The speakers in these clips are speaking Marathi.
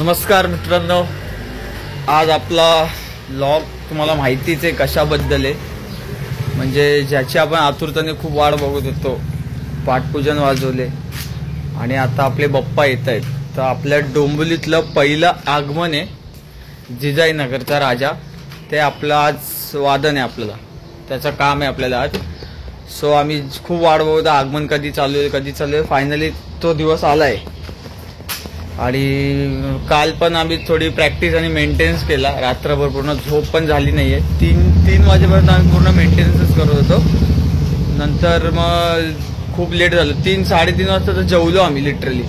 नमस्कार मित्रांनो, आज आपला व्लॉग तुम्हाला माहितीच आहे कशाबद्दल आहे, म्हणजे ज्याची आपण आतुरतेने खूप वाट बघत होतो. पाठपूजन वाजवले आणि आता आपले बाप्पा येत आहेत. तर आपल्या डोंबिवलीतलं पहिलं आगमन आहे जिजाईनगरचा राजा. ते आपलं आज वादन आहे, आपल्याला त्याचं काम आहे आपल्याला आज. सो आम्ही खूप वाट बघतो आगमन कधी चालू आहे. फायनली तो दिवस आलाय. आणि काल पण आम्ही थोडी प्रॅक्टिस आणि मेंटेनन्स केला. रात्रभर पूर्ण झोप पण झाली नाहीये. तीन वाजेपर्यंत आम्ही पूर्ण मेंटेनन्सच करत होतो. नंतर मग खूप लेट झालं. 3-3:30 वाजता तर जेवलो आम्ही लिटरली.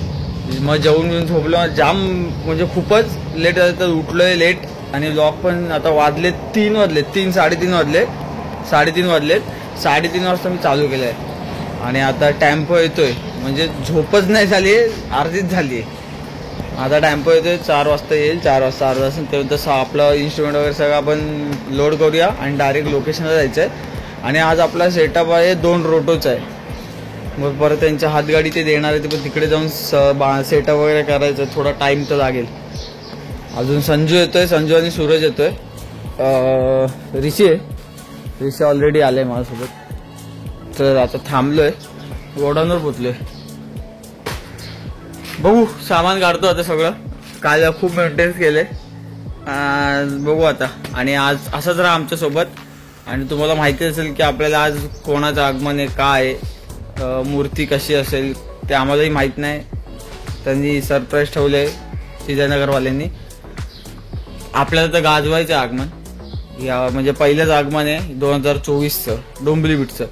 मग जेवून झोपलो. जाम म्हणजे खूपच लेट झालं. तर उठलोय लेट आणि व्लॉग पण आता वाजले 3 वाजले. 3-3:30 वाजले. 3:30 वाजलेत. 3:30 वाजता मी चालू केलंय आणि आता टेम्पो येतोय. म्हणजे झोपच नाही झाली, अर्धीच झाली. आता टेम्पो येतोय, 4 वाजता येईल. 4 वाजता अर्धा असेल तेव्हा तसं आपलं इन्स्ट्रुमेंट वगैरे सगळं आपण लोड करूया आणि डायरेक्ट लोकेशनला जायचं आहे. आणि आज आपला सेटअप आहे 2 रोटोचा आहे. मग परत त्यांच्या हातगाडी ते देणार आहे, ते पण तिकडे जाऊन सेटअप वगैरे करायचं. थोडा टाइम तर लागेल. अजून संजू येतोय, संजू आणि सूरज येतोय. ऋषी ऑलरेडी आलाय माझ्यासोबत. तर आता थांबलोय, गोडाऊनवर पोचलोय. बघू, सामान काढतो आता सगळं. काल खूप मेंटेनन्स केले, बघू आता. आणि आज असंच राहा आमच्यासोबत. आणि तुम्हाला माहिती असेल की आपल्याला आज कोणाचं आगमन आहे, काय मूर्ती कशी असेल ते आम्हालाही माहीत नाही. त्यांनी सरप्राईज ठेवलंय जिजाईनगरवाल्यांनी. आपल्याला तर गाजवायचं आगमन. या म्हणजे पहिलंच आगमन आहे 2024चं डोंबिवली बीटचं.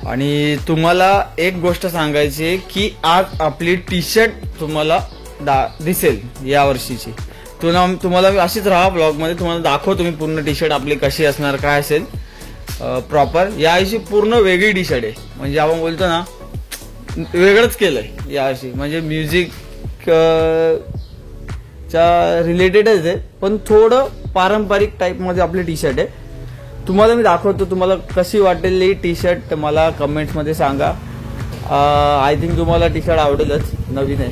आणि तुम्हाला एक गोष्ट सांगायची आहे की आज आपली टी शर्ट तुम्हाला दिसेल या वर्षीची. तुम्हाला अशीच राहा ब्लॉगमध्ये, तुम्हाला दाखवतो तुम्ही पूर्ण टी शर्ट आपली कशी असणार, काय असेल प्रॉपर. यावर्षी पूर्ण वेगळी टी शर्ट आहे. म्हणजे आपण बोलतो ना, वेगळंच केलंय यावर्षी. म्हणजे म्युझिक च्या रिलेटेडच आहे, पण थोडं पारंपरिक टाईपमध्ये आपली टी शर्ट आहे. तुम्हाला मी दाखवतो, तुम्हाला कशी वाटेल ही टी शर्ट मला कमेंट्समध्ये सांगा. आय थिंक तुम्हाला टी शर्ट आवडेलच, नवीन आहे.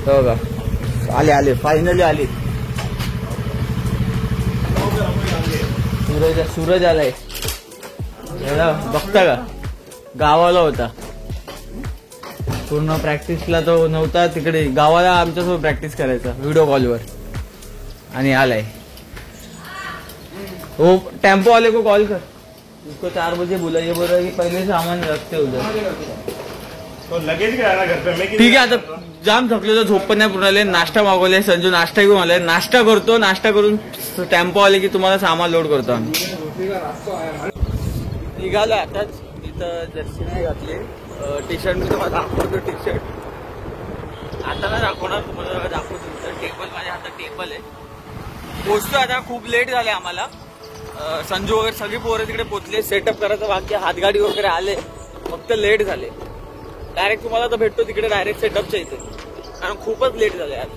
हो का, आले फायनली आले. सूरज आलाय. बघता का, गावाला होता पूर्ण. प्रॅक्टिसला तो नव्हता तिकडे, गावाला आमच्यासोबत प्रॅक्टिस करायचा व्हिडिओ कॉलवर. आणि आलाय. वो टेम्पो वाले को कॉल कर, उसको 4 बजे बुलाइए. बोल रहा कि पहले सामान रखते उधर. तो लगेज गिराना घर पे. ठीक आहे. आता जाम थकलेलो, झोप पण नाही पूर्ण आले. नाश्ता मागवले, संजू नाश्ता घेऊन आलाय. नाश्ता करतो. नाश्ता करून टेम्पो आले की तुम्हाला सामान लोड करतो आम्ही. निघालो आताच. इथं जर्सी नाही घातली. टी शर्ट मी तुम्हाला दाखवतो. टी शर्ट आता नाही दाखवणार, तुम्हाला दाखवतो. टेबल माझ्या हातात टेबल आहे. पोचतो आता. खूप लेट झाले आम्हाला. संजू वगैरे सगळी पोरं तिकडे पोचले. सेटअप करायचं बाकी, हातगाडी वगैरे आले, फक्त लेट झाले. डायरेक्ट तुम्हाला तर भेटतो तिकडे डायरेक्ट सेटअपच्या इथे, कारण खूपच लेट झाले आज.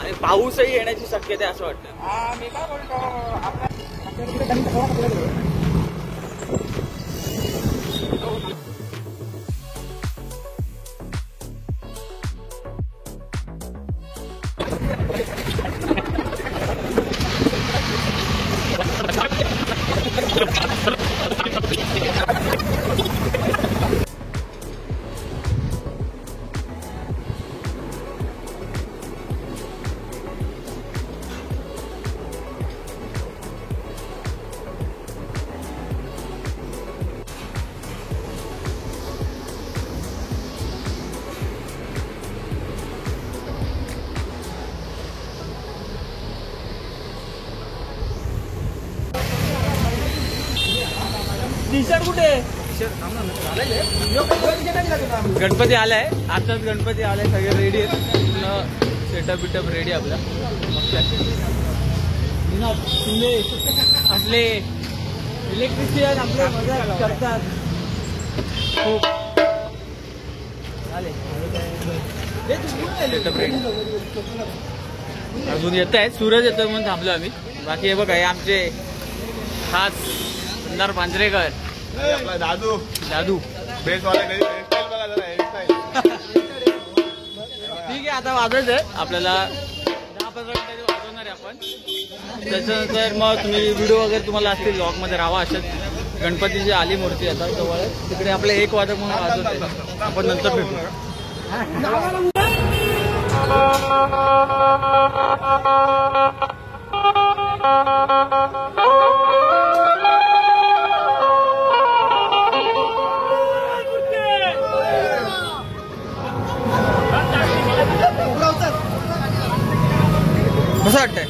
आणि पाऊसही येण्याची शक्यता आहे असं वाटतं. टी शर्ट कुठे? गणपती आलाय. आताच गणपती आलाय. सगळे रेडी आहेत. पूर्ण सेटअप बिटअप रेडी आपला. आपले इलेक्ट्रिशियन आपले मजा करतात खूप. Setup ready. अजून येत आहेत. सूरज येतोय म्हणून थांबलो आम्ही. बाकी हे बघा, हे आमचे खास सुंदर पांजरेकर. दादू बेस वाला हेअरस्टाईल बघा जरा, हेअरस्टाईल. ठीक आहे. आता वाजायचं आहे आपल्याला. 5 मिनिटांनी वाजवणार आहे आपण. त्याच्यानंतर मग तुम्ही व्हिडिओ वगैरे तुम्हाला असतील ब्लॉगमध्ये राहा. अशाच गणपतीची आली मूर्ती आता जवळच तिकडे आपले 1 वाजक म्हणून वाजवते. आपण नंतर भेटू. कसं वाटतंय?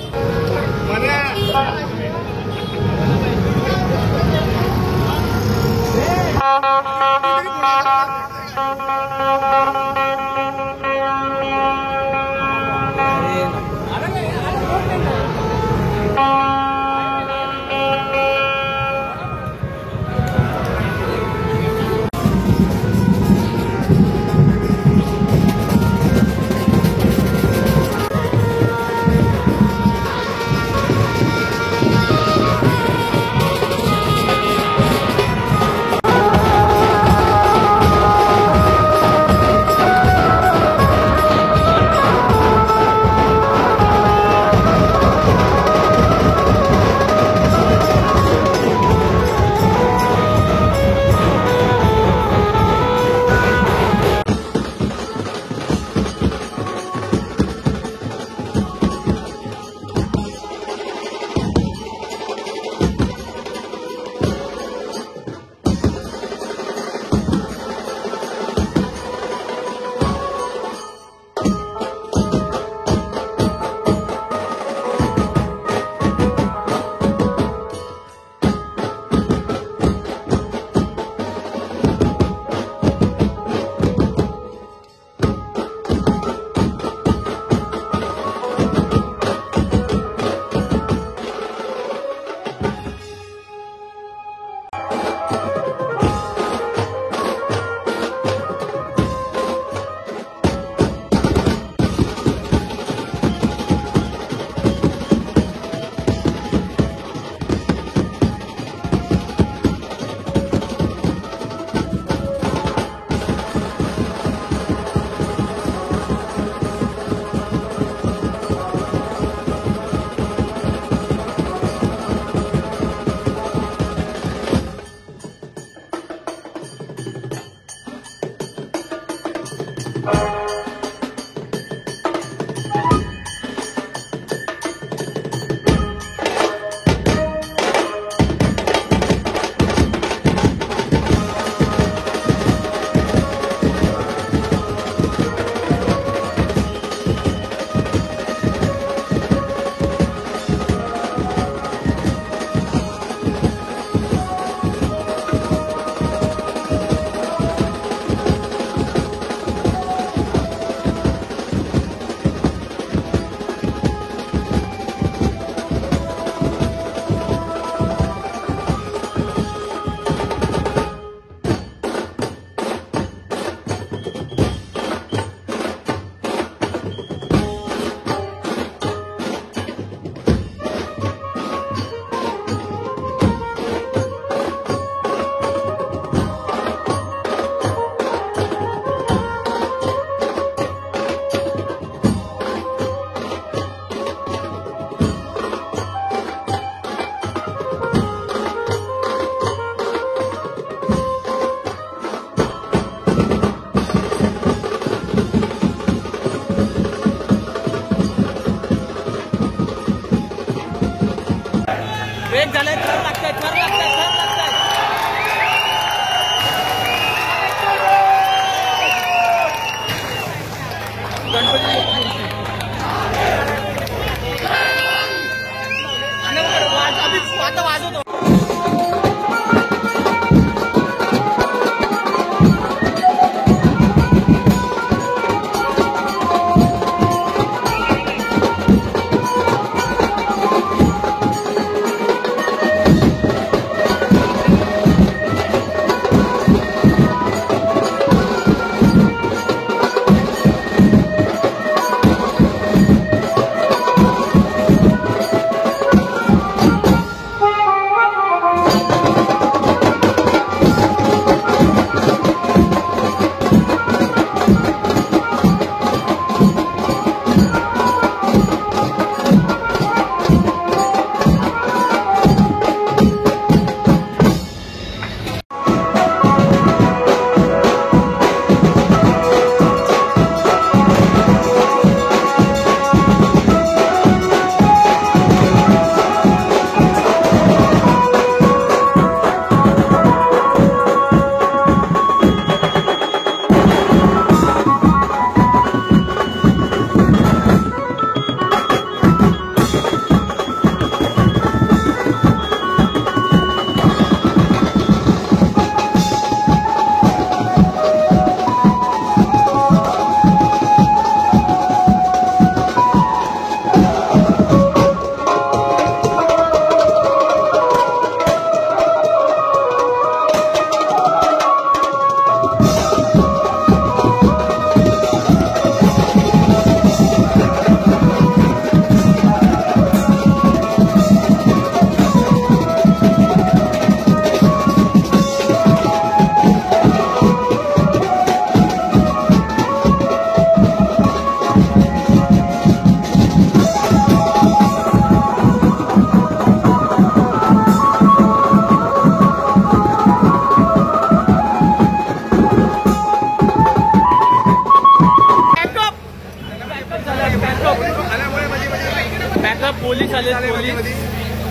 बॅकअप पोलीस आले पोलीस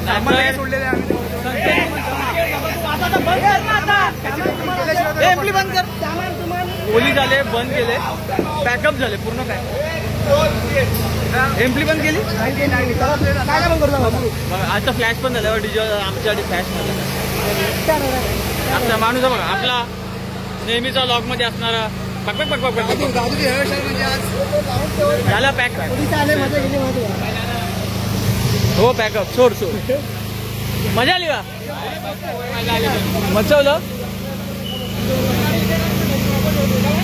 नंतर पोलीस आले बंद केले पॅकअप झाले पूर्ण काय एम्प्ली बंद केली आता फ्लॅश पण झाल्यावर डीजे आमच्यासाठी फ्लॅश झाला आपला माणूस बघा आपला नेहमीचा लॉक मध्ये असणारा पक पक पक पक झाला पॅक हो पॅकअप सोड सोड मजा आली का मचवलं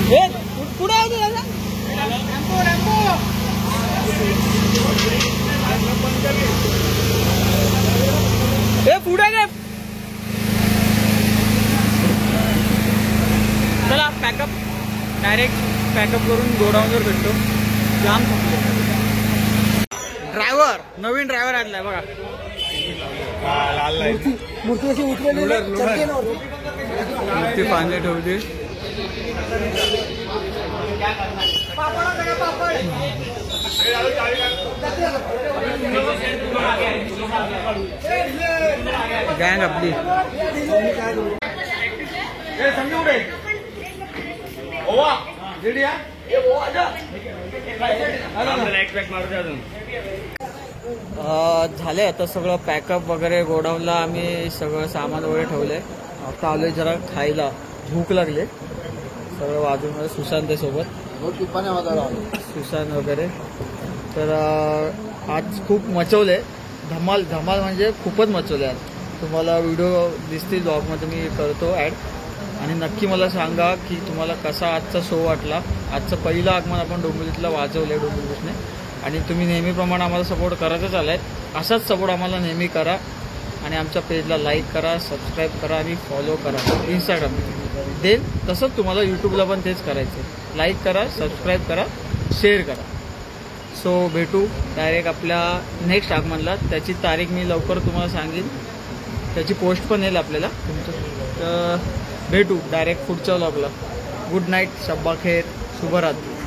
हे पुढे हे पुढे काय चला पॅकअप डायरेक्ट पॅकअप करून गोडाऊनवर भेटतो जाम ड्रायव्हर नवीन ड्रायव्हर आणलाय बघा मूर्ती पाणी ठेवली गँग आपली झाले आता सगळं पॅकअप वगैरे गोडाऊनला आम्ही सगळं सामान वगैरे ठेवलंय आता आलोय जरा खायला भूक लागले सगळं बाजूमध्ये सुशांत सोबत सुशांत वगैरे तर आज खूप मचवले धमाल धमाल म्हणजे खूपच मचवले आज तुम्हाला व्हिडिओ दिसतील ब्लॉगमध्ये मी करतो ॲड आणि नक्की मला सांगा की तुम्हाला कसा आजचा शो वाटला आजचं पहिलं आगमन आपण डोंबिवलीतला वाजवलं आहे डोंबिवलीने आणि तुम्ही नेहमीप्रमाणे आम्हाला सपोर्ट करतच आलाय असाच सपोर्ट आम्हाला नेहमी करा आणि आमच्या पेजला लाईक करा सबस्क्राईब करा आणि फॉलो करा इंस्टाग्राम देन तसंच तुम्हाला यूट्यूबला पण तेच करायचं लाईक करा सबस्क्राईब करा शेअर करा सो भेटू डायरेक्ट आपल्या नेक्स्ट आगमनला त्याची तारीख मी लवकर तुम्हाला सांगेन त्याची पोस्ट पण येईल आपल्याला तुमचं तर भेटू डायरेक्ट पुढच्या व्लॉगला गुड नाईट शब्बा खेर शुभरात्री